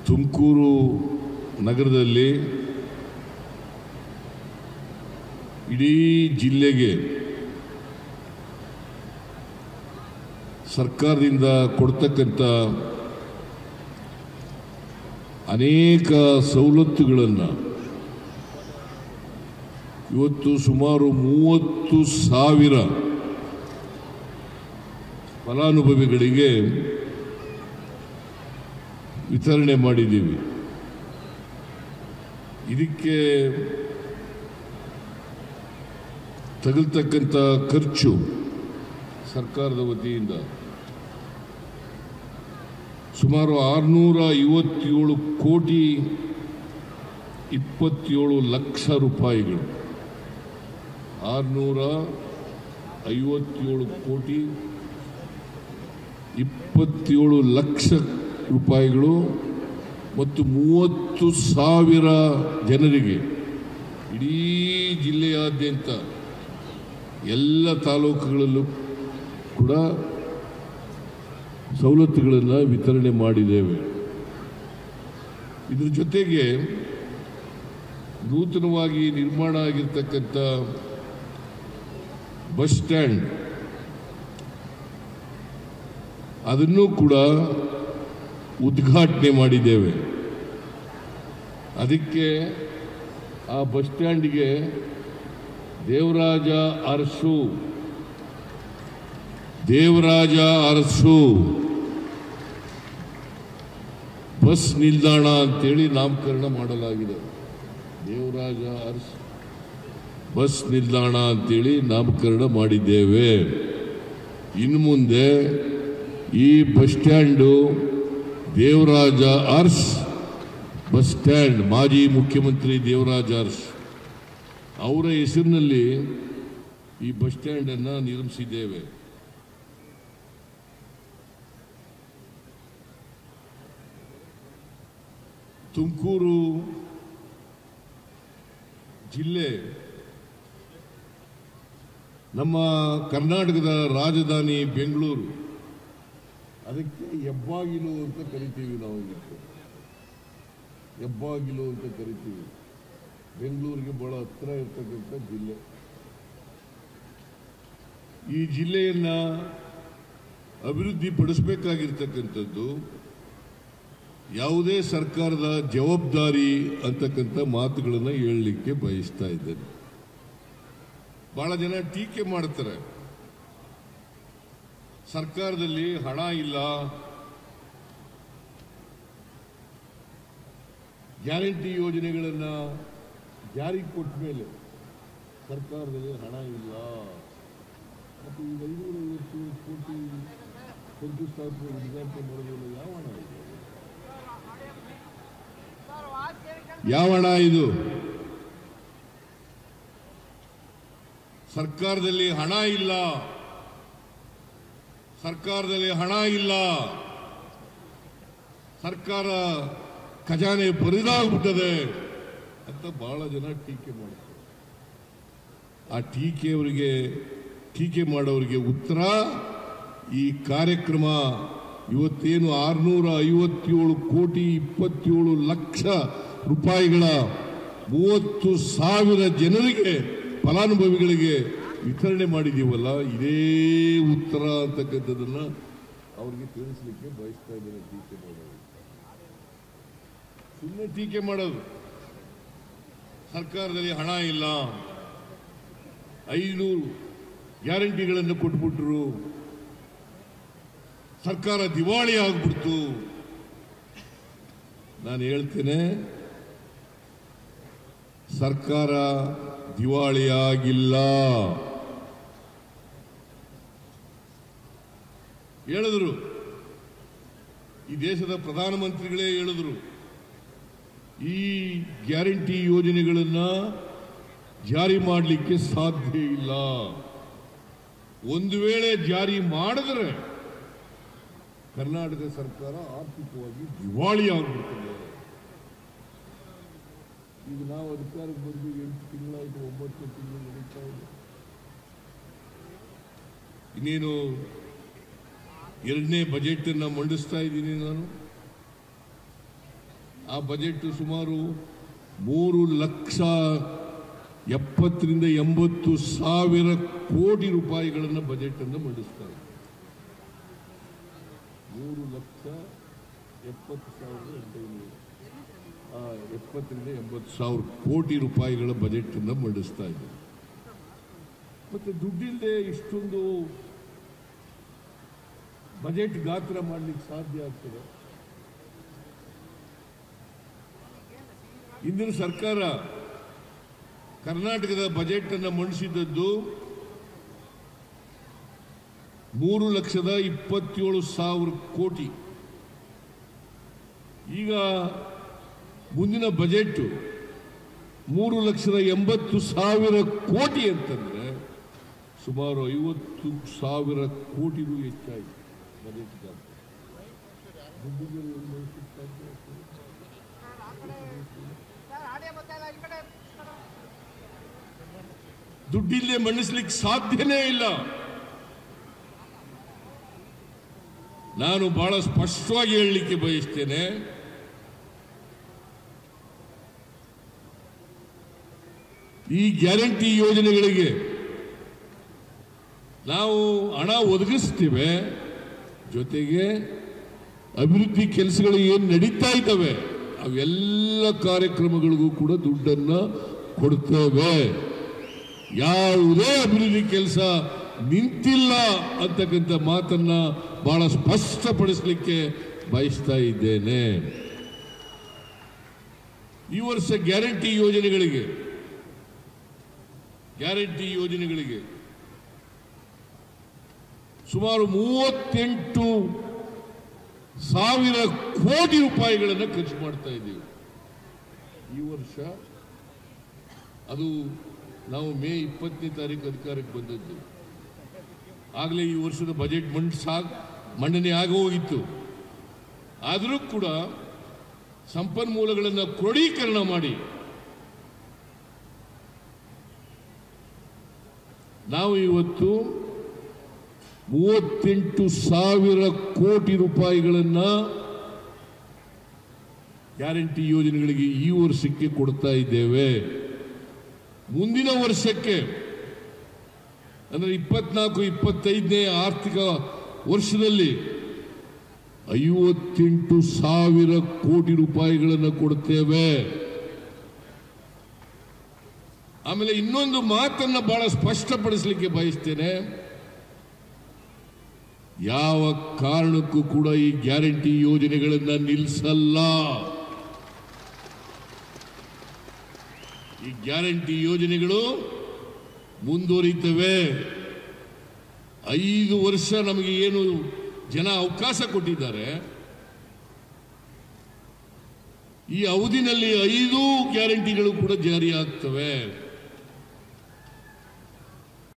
ತುಮಕೂರು ನಗರದಲ್ಲಿ ಇಡೀ ಜಿಲ್ಲೆಗೆ ಸರ್ಕಾರದಿಂದ ಕೊಡ್ತಕ್ಕಂಥ ಅನೇಕ ಸವಲತ್ತುಗಳನ್ನು ಇವತ್ತು ಸುಮಾರು 30,000 ಫಲಾನುಭವಿಗಳಿಗೆ ವಿತರಣೆ ಮಾಡಿದ್ದೀವಿ. ಇದಕ್ಕೆ ತಗಲ್ತಕ್ಕಂಥ ಖರ್ಚು ಸರ್ಕಾರದ ವತಿಯಿಂದ ಸುಮಾರು 657 ಕೋಟಿ 27 ಲಕ್ಷ ರೂಪಾಯಿಗಳು. 657 ಕೋಟಿ 27 ಲಕ್ಷ ರೂಪಾಯಿಗಳು ಮತ್ತು 30,000 ಜನರಿಗೆ ಇಡೀ ಜಿಲ್ಲೆಯಾದ್ಯಂತ ಎಲ್ಲ ತಾಲೂಕುಗಳಲ್ಲೂ ಕೂಡ ಸವಲತ್ತುಗಳನ್ನು ವಿತರಣೆ ಮಾಡಿದ್ದೇವೆ. ಇದರ ಜೊತೆಗೆ ನೂತನವಾಗಿ ನಿರ್ಮಾಣ ಆಗಿರ್ತಕ್ಕಂಥ ಬಸ್ ಸ್ಟ್ಯಾಂಡ್ ಅದನ್ನು ಕೂಡ ಉದ್ಘಾಟನೆ ಮಾಡಿದ್ದೇವೆ. ಅದಕ್ಕೆ ಆ ಬಸ್ ಸ್ಟ್ಯಾಂಡ್ಗೆ ದೇವರಾಜ ಅರಸು ಬಸ್ ನಿಲ್ದಾಣ ಅಂತೇಳಿ ನಾಮಕರಣ ಮಾಡಲಾಗಿದೆ. ದೇವರಾಜ ಅರಸು ಬಸ್ ನಿಲ್ದಾಣ ಅಂತೇಳಿ ನಾಮಕರಣ ಮಾಡಿದ್ದೇವೆ. ಇನ್ನು ಮುಂದೆ ಈ bus stand Devaraj Urs bus stand, ಮಾಜಿ ಮುಖ್ಯಮಂತ್ರಿ ದೇವರಾಜ ಅರಸ್ ಅವರ ಹೆಸರಿನಲ್ಲಿ ಈ ಬಸ್ ಸ್ಟ್ಯಾಂಡ್ ಅನ್ನು ನಿರ್ಮಿಸಿದ್ದೇವೆ. ತುಮಕೂರು ಜಿಲ್ಲೆ ನಮ್ಮ ಕರ್ನಾಟಕದ ರಾಜಧಾನಿ ಬೆಂಗಳೂರು, ಅದಕ್ಕೆ ಹೆಬ್ಬಾಗಿಲು ಅಂತ ಕರಿತೀವಿ ನಾವು. ಇದಕ್ಕೆ ಹೆಬ್ಬಾಗಿಲು ಅಂತ ಕರಿತೀವಿ. ಬೆಂಗಳೂರಿಗೆ ಬಹಳ ಹತ್ತಿರ ಇರ್ತಕ್ಕಂಥ ಜಿಲ್ಲೆ. ಈ ಜಿಲ್ಲೆಯನ್ನ ಅಭಿವೃದ್ಧಿ ಪಡಿಸಬೇಕಾಗಿರ್ತಕ್ಕಂಥದ್ದು ಯಾವುದೇ ಸರ್ಕಾರದ ಜವಾಬ್ದಾರಿ ಅಂತಕ್ಕಂಥ ಮಾತುಗಳನ್ನು ಹೇಳಲಿಕ್ಕೆ ಬಯಸ್ತಾ ಇದ್ದೇನೆ. ಬಹಳ ಜನ ಟೀಕೆ ಮಾಡ್ತಾರೆ, ಸರ್ಕಾರದಲ್ಲಿ ಹಣ ಇಲ್ಲ, ಗ್ಯಾರಂಟಿ ಯೋಜನೆಗಳನ್ನು ಜಾರಿಗೆ ಕೊಟ್ಟ ಮೇಲೆ ಸರ್ಕಾರದಲ್ಲಿ ಹಣ ಇಲ್ಲ, ಮತ್ತು ಈ 550 ಕೋಟಿ ಶಂಕುಸ್ಥಾಪನೆ ಉದ್ಘಾಟನೆ ಮಾಡೋದಿಲ್ಲ. ಯಾವ ಹಣ ಇದು? ಸರ್ಕಾರದಲ್ಲಿ ಹಣ ಇಲ್ಲ, ಸರ್ಕಾರದಲ್ಲಿ ಹಣ ಇಲ್ಲ, ಸರ್ಕಾರ ಖಜಾನೆ ಬರಿದಾಗ್ಬಿಟ್ಟದೆ ಅಂತ ಬಹಳ ಜನ ಟೀಕೆ ಮಾಡ್ತಾರೆ. ಆ ಟೀಕೆ ಮಾಡೋರಿಗೆ ಉತ್ತರ ಈ ಕಾರ್ಯಕ್ರಮ ಇವತ್ತೇನು 657 ಕೋಟಿ 27 ಲಕ್ಷ ರೂಪಾಯಿಗಳ 30,000 ಜನರಿಗೆ ಫಲಾನುಭವಿಗಳಿಗೆ ವಿತರಣೆ ಮಾಡಿದೀವಲ್ಲ, ಇದೇ ಉತ್ತರ ಅಂತಕ್ಕಂಥದ್ದನ್ನ ಅವ್ರಿಗೆ ತಿಳಿಸ್ಲಿಕ್ಕೆ ಬಯಸ್ತಾ ಇದ್ದೇನೆ. ಟೀಕೆ ಮಾಡೋದು ಸುಮ್ಮನೆ ಟೀಕೆ ಮಾಡೋದು. ಸರ್ಕಾರದಲ್ಲಿ ಹಣ ಇಲ್ಲ, 500 ಗ್ಯಾರಂಟಿಗಳನ್ನು ಕೊಟ್ಬಿಟ್ರು, ಸರ್ಕಾರ ದಿವಾಳಿ ಆಗ್ಬಿಡ್ತು. ನಾನು ಹೇಳ್ತೇನೆ, ಸರ್ಕಾರ ದಿವಾಳಿಯಾಗಿಲ್ಲ. ಹೇಳಿದ್ರು, ಈ ದೇಶದ ಪ್ರಧಾನಮಂತ್ರಿಗಳೇ ಹೇಳಿದ್ರು, ಈ ಗ್ಯಾರಂಟಿ ಯೋಜನೆಗಳನ್ನು ಜಾರಿ ಮಾಡಲಿಕ್ಕೆ ಸಾಧ್ಯ ಇಲ್ಲ. ಒಂದು ವೇಳೆ ಜಾರಿ ಮಾಡಿದ್ರೆ ಕರ್ನಾಟಕ ಸರ್ಕಾರ ಆರ್ಥಿಕವಾಗಿ ದಿವಾಳಿ ಆಗ್ಬಿಡ್ತದೆ. ಈಗ ನಾವು ಅಧಿಕಾರಕ್ಕೆ ಬಂದು 8 ತಿಂಗಳಾಯಿತು, 9 ತಿಂಗಳು ನಡೀತಾ ಇದೆ. ಇನ್ನೇನು 2ನೇ ಬಜೆಟ್ ಅನ್ನು ಮಂಡಿಸ್ತಾ ಇದ್ದೀನಿ ನಾನು. ಆ ಬಜೆಟ್ ಸುಮಾರು 3,70,000 ಕೋಟಿ ರೂಪಾಯಿಗಳನ್ನು ಬಜೆಟ್ ಅನ್ನು ಮಂಡಿಸ್ತಾರೆ. 3,70,000 ಕೋಟಿ ರೂಪಾಯಿಗಳ ಬಜೆಟ್ ಅನ್ನು ಮಂಡಿಸ್ತಾ ಇದೆ. ಮತ್ತೆ ದುಡ್ಡಿಲ್ಲದೆ ಇಷ್ಟೊಂದು ಬಜೆಟ್ ಗಾತ್ರ ಮಾಡಲಿಕ್ಕೆ ಸಾಧ್ಯ ಆಗ್ತದೆ? ಇಂದಿನ ಸರ್ಕಾರ ಕರ್ನಾಟಕದ ಬಜೆಟ್ ಅನ್ನು ಮಂಡಿಸಿದ್ದದ್ದು 3,27,000 ಕೋಟಿ. ಈಗ ಮುಂದಿನ ಬಜೆಟ್ 3,80,000 ಕೋಟಿ ಅಂತಂದ್ರೆ ಸುಮಾರು 50,000 ಕೋಟಿಗೂ ಹೆಚ್ಚಾಯಿತು ಬಜೆಟ್ ಗಾತ್ರ. ದುಡ್ಡಿಲ್ಲದೆ ಮಂಡಿಸ್ಲಿಕ್ಕೆ ಸಾಧ್ಯನೇ ಇಲ್ಲ. ನಾನು ಬಹಳ ಸ್ಪಷ್ಟವಾಗಿ ಹೇಳಲಿಕ್ಕೆ ಬಯಸ್ತೇನೆ, ಈ ಗ್ಯಾರಂಟಿ ಯೋಜನೆಗಳಿಗೆ ನಾವು ಹಣ ಒದಗಿಸ್ತೇವೆ, ಜೊತೆಗೆ ಅಭಿವೃದ್ಧಿ ಕೆಲಸಗಳು ಏನು ನಡೀತಾ ಇದ್ದಾವೆ ಅವೆಲ್ಲ ಕಾರ್ಯಕ್ರಮಗಳಿಗೂ ಕೂಡ ದುಡ್ಡನ್ನು ಕೊಡ್ತೇವೆ. ಯಾವುದೇ ಅಭಿವೃದ್ಧಿ ಕೆಲಸ ನಿಂತಿಲ್ಲ ಅಂತಕ್ಕಂಥ ಮಾತನ್ನ ಬಹಳ ಸ್ಪಷ್ಟಪಡಿಸಲಿಕ್ಕೆ ಬಯಸ್ತಾ ಇದ್ದೇನೆ. ಈ ವರ್ಷ ಗ್ಯಾರಂಟಿ ಯೋಜನೆಗಳಿಗೆ ಸುಮಾರು 38,000 ಕೋಟಿ ರೂಪಾಯಿಗಳನ್ನು ಖರ್ಚು ಮಾಡ್ತಾ ಇದ್ದೀವಿ ಈ ವರ್ಷ. ಅದು ನಾವು ಮೇ 20ನೇ ತಾರೀಕು ಅಧಿಕಾರಕ್ಕೆ ಬಂದದ್ದು. ಆಗಲೇ ಈ ವರ್ಷದ ಬಜೆಟ್ ಮಂಡನೆ ಆಗೋಗಿತ್ತು. ಆದರೂ ಕೂಡ ಸಂಪನ್ಮೂಲಗಳನ್ನು ಕ್ರೋಢೀಕರಣ ಮಾಡಿ ನಾವು ಇವತ್ತು 38,000 ಕೋಟಿ ರೂಪಾಯಿಗಳನ್ನು ಗ್ಯಾರಂಟಿ ಯೋಜನೆಗಳಿಗೆ ಈ ವರ್ಷಕ್ಕೆ ಕೊಡ್ತಾ ಇದ್ದೇವೆ. ಮುಂದಿನ ವರ್ಷಕ್ಕೆ ಅಂದರೆ 24-25ನೇ ಆರ್ಥಿಕ ವರ್ಷದಲ್ಲಿ 58,000 ಕೋಟಿ ರೂಪಾಯಿಗಳನ್ನು ಕೊಡ್ತೇವೆ. ಆಮೇಲೆ ಇನ್ನೊಂದು ಮಾತನ್ನು ಬಹಳ ಸ್ಪಷ್ಟಪಡಿಸಲಿಕ್ಕೆ ಬಯಸ್ತೇನೆ, ಯಾವ ಕಾರಣಕ್ಕೂ ಕೂಡ ಈ ಗ್ಯಾರಂಟಿ ಯೋಜನೆಗಳನ್ನು ನಿಲ್ಲಿಸಲ್ಲ. ಈ ಗ್ಯಾರಂಟಿ ಯೋಜನೆಗಳು ಮುಂದುವರಿತವೆ. 5 ವರ್ಷ ನಮಗೆ ಏನು ಜನ ಅವಕಾಶ ಕೊಟ್ಟಿದ್ದಾರೆ, ಈ ಅವಧಿನಲ್ಲಿ 5 ಗ್ಯಾರಂಟಿಗಳು ಕೂಡ ಜಾರಿ ಆಗ್ತವೆ.